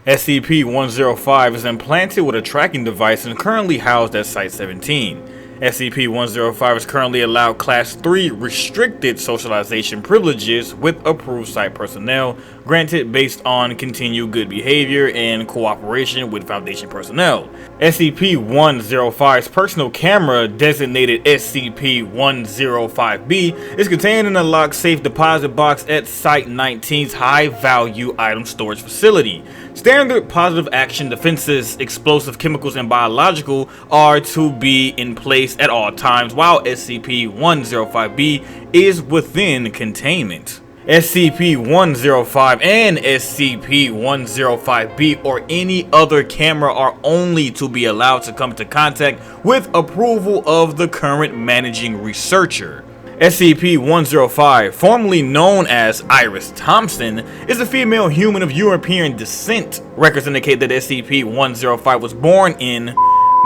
SCP-105 is implanted with a tracking device and currently housed at Site-17. SCP-105 is currently allowed Class 3 restricted socialization privileges with approved site personnel, granted based on continued good behavior and cooperation with Foundation personnel. SCP-105's personal camera, designated SCP-105-B, is contained in a locked safe deposit box at Site-19's high-value item storage facility. Standard positive action defenses, explosive chemicals, and biological are to be in place at all times, while SCP-105-B is within containment. SCP-105 and SCP-105-B or any other camera are only to be allowed to come into contact with approval of the current managing researcher. SCP-105, formerly known as Iris Thompson, is a female human of European descent. Records indicate that SCP-105 was born in,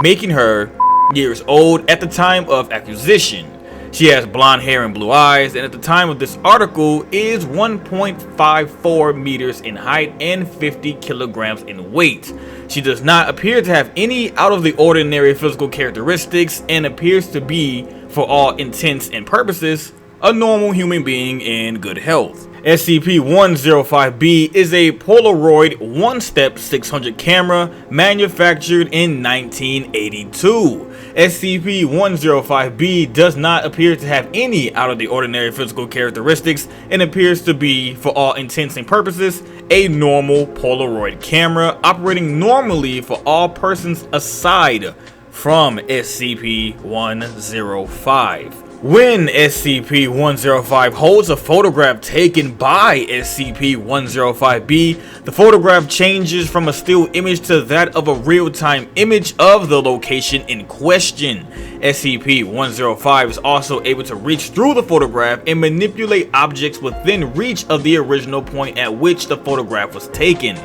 making her years old at the time of acquisition. She has blonde hair and blue eyes, and at the time of this article is 1.54 meters in height and 50 kilograms in weight. She does not appear to have any out of the ordinary physical characteristics and appears to be, for all intents and purposes, a normal human being in good health. SCP-105-B is a Polaroid one-step 600 camera manufactured in 1982. SCP-105-B does not appear to have any out of the ordinary physical characteristics and appears to be, for all intents and purposes, a normal Polaroid camera operating normally for all persons aside from SCP-105. When SCP-105 holds a photograph taken by SCP-105-B, the photograph changes from a still image to that of a real-time image of the location in question. SCP-105 is also able to reach through the photograph and manipulate objects within reach of the original point at which the photograph was taken.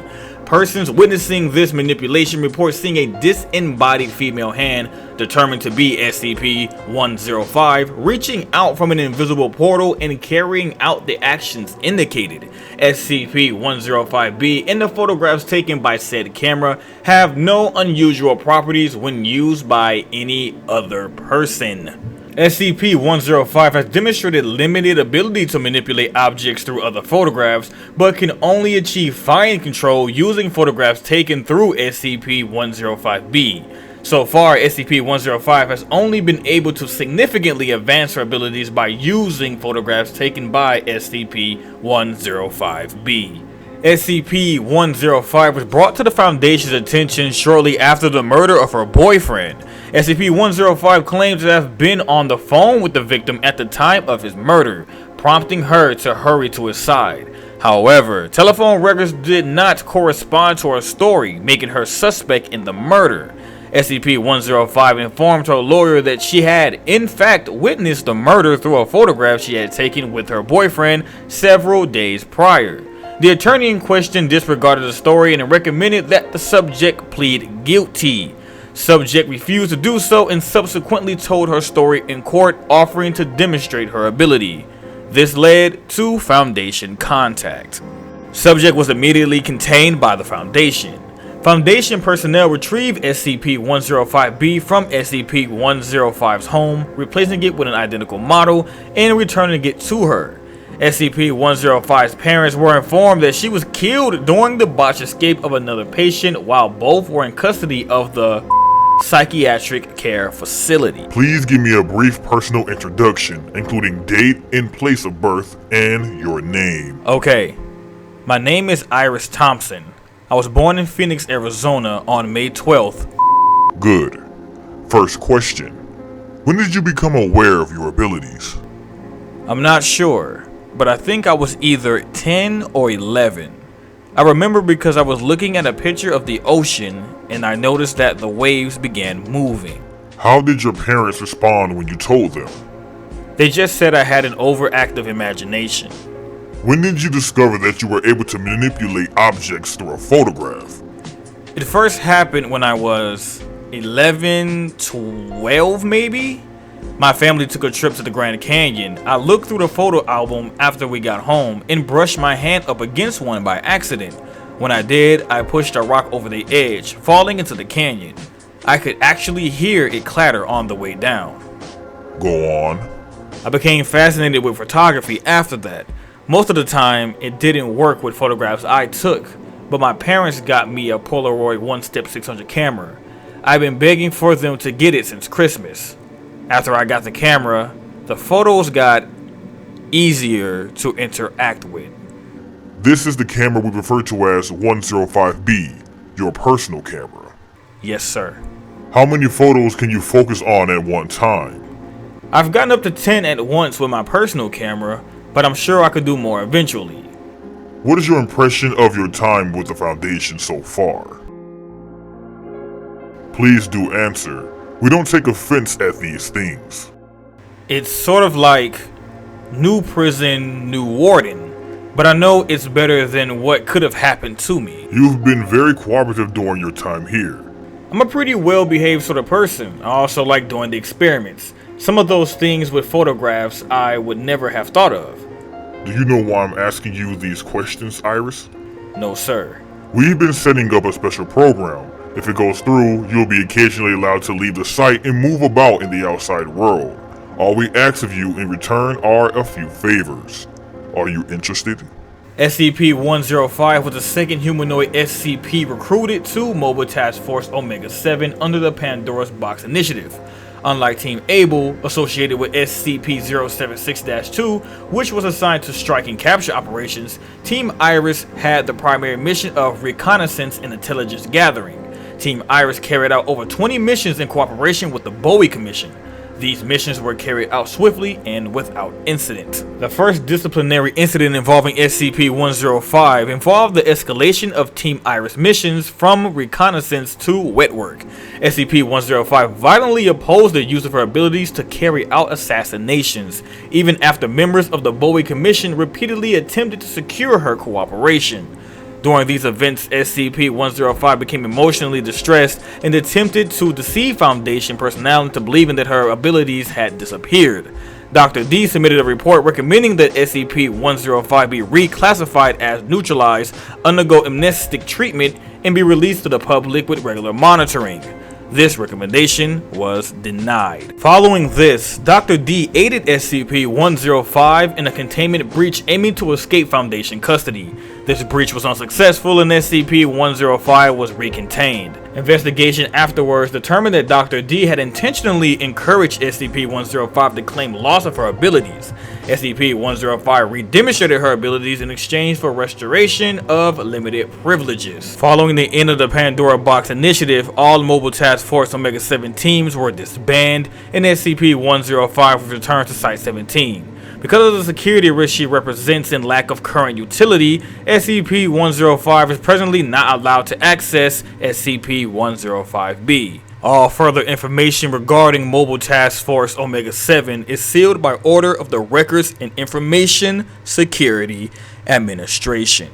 Persons witnessing this manipulation report seeing a disembodied female hand, determined to be SCP-105, reaching out from an invisible portal and carrying out the actions indicated. SCP-105-B and the photographs taken by said camera have no unusual properties when used by any other person. SCP-105 has demonstrated limited ability to manipulate objects through other photographs, but can only achieve fine control using photographs taken through SCP-105-B. So far, SCP-105 has only been able to significantly advance her abilities by using photographs taken by SCP-105-B. SCP-105 was brought to the Foundation's attention shortly after the murder of her boyfriend. SCP-105 claims to have been on the phone with the victim at the time of his murder, prompting her to hurry to his side. However, telephone records did not correspond to her story, making her suspect in the murder. SCP-105 informed her lawyer that she had, in fact, witnessed the murder through a photograph she had taken with her boyfriend several days prior. The attorney in question disregarded the story and recommended that the subject plead guilty. Subject refused to do so and subsequently told her story in court, offering to demonstrate her ability. This led to Foundation contact. Subject was immediately contained by the Foundation. Foundation personnel retrieved SCP-105-B from SCP-105's home, replacing it with an identical model and returning it to her. SCP-105's parents were informed that she was killed during the botched escape of another patient while both were in custody of the psychiatric care facility. Please give me a brief personal introduction, including date and place of birth and your name. Okay, my name is Iris Thompson. I was born in Phoenix, Arizona on May 12th. Good. First question. When did you become aware of your abilities? I'm not sure, but I think I was either 10 or 11. I remember because I was looking at a picture of the ocean and I noticed that the waves began moving. How did your parents respond when you told them? They just said I had an overactive imagination. When did you discover that you were able to manipulate objects through a photograph? It first happened when I was 11, 12 maybe? My family took a trip to the Grand Canyon. I looked through the photo album after we got home and brushed my hand up against one by accident. When I did, I pushed a rock over the edge, falling into the canyon. I could actually hear it clatter on the way down. Go on. I became fascinated with photography after that. Most of the time, it didn't work with photographs I took, but my parents got me a Polaroid 1-step 600 camera. I've been begging for them to get it since Christmas. After I got the camera, the photos got easier to interact with. This is the camera we refer to as 105B, your personal camera. Yes, sir. How many photos can you focus on at one time? I've gotten up to 10 at once with my personal camera, but I'm sure I could do more eventually. What is your impression of your time with the Foundation so far? Please do answer. We don't take offense at these things. It's sort of like new prison, new warden, but I know it's better than what could have happened to me. You've been very cooperative during your time here. I'm a pretty well-behaved sort of person. I also like doing the experiments. Some of those things with photographs I would never have thought of. Do you know why I'm asking you these questions, Iris? No, sir. We've been setting up a special program. If it goes through, you'll be occasionally allowed to leave the site and move about in the outside world. All we ask of you in return are a few favors. Are you interested? SCP-105 was the second humanoid SCP recruited to Mobile Task Force Omega-7 under the Pandora's Box initiative. Unlike Team Able, associated with SCP-076-2, which was assigned to strike and capture operations, Team Iris had the primary mission of reconnaissance and intelligence gathering. Team Iris carried out over 20 missions in cooperation with the Bowie Commission. These missions were carried out swiftly and without incident. The first disciplinary incident involving SCP-105 involved the escalation of Team Iris missions from reconnaissance to wet work. SCP-105 violently opposed the use of her abilities to carry out assassinations, even after members of the Bowie Commission repeatedly attempted to secure her cooperation. During these events, SCP-105 became emotionally distressed and attempted to deceive Foundation personnel into believing that her abilities had disappeared. Dr. D submitted a report recommending that SCP-105 be reclassified as neutralized, undergo amnestic treatment, and be released to the public with regular monitoring. This recommendation was denied. Following this, Dr. D aided SCP-105 in a containment breach aiming to escape Foundation custody. This breach was unsuccessful and SCP-105 was recontained. Investigation afterwards determined that Dr. D had intentionally encouraged SCP-105 to claim loss of her abilities. SCP-105 redemonstrated her abilities in exchange for restoration of limited privileges. Following the end of the Pandora Box initiative, all Mobile Task Force Omega-7 teams were disbanded and SCP-105 was returned to Site-17. Because of the security risk she represents and lack of current utility, SCP-105 is presently not allowed to access SCP-105-B. All further information regarding Mobile Task Force Omega-7 is sealed by order of the Records and Information Security Administration.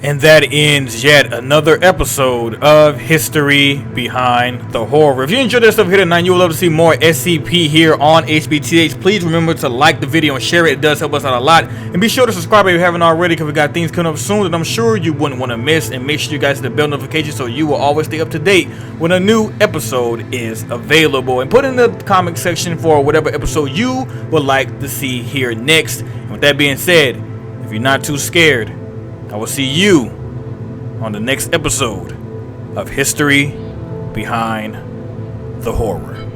And that ends yet another episode of History Behind the Horror. If you enjoyed this stuff here tonight, you will love to see more SCP here on HBTH. Please remember to like the video and share it. It does help us out a lot. And be sure to subscribe if you haven't already, because we got things coming up soon that I'm sure you wouldn't want to miss. And make sure you guys hit the bell notification so you will always stay up to date when a new episode is available. And put in the comment section for whatever episode you would like to see here next. And with that being said, if you're not too scared, I will see you on the next episode of History Behind the Horror.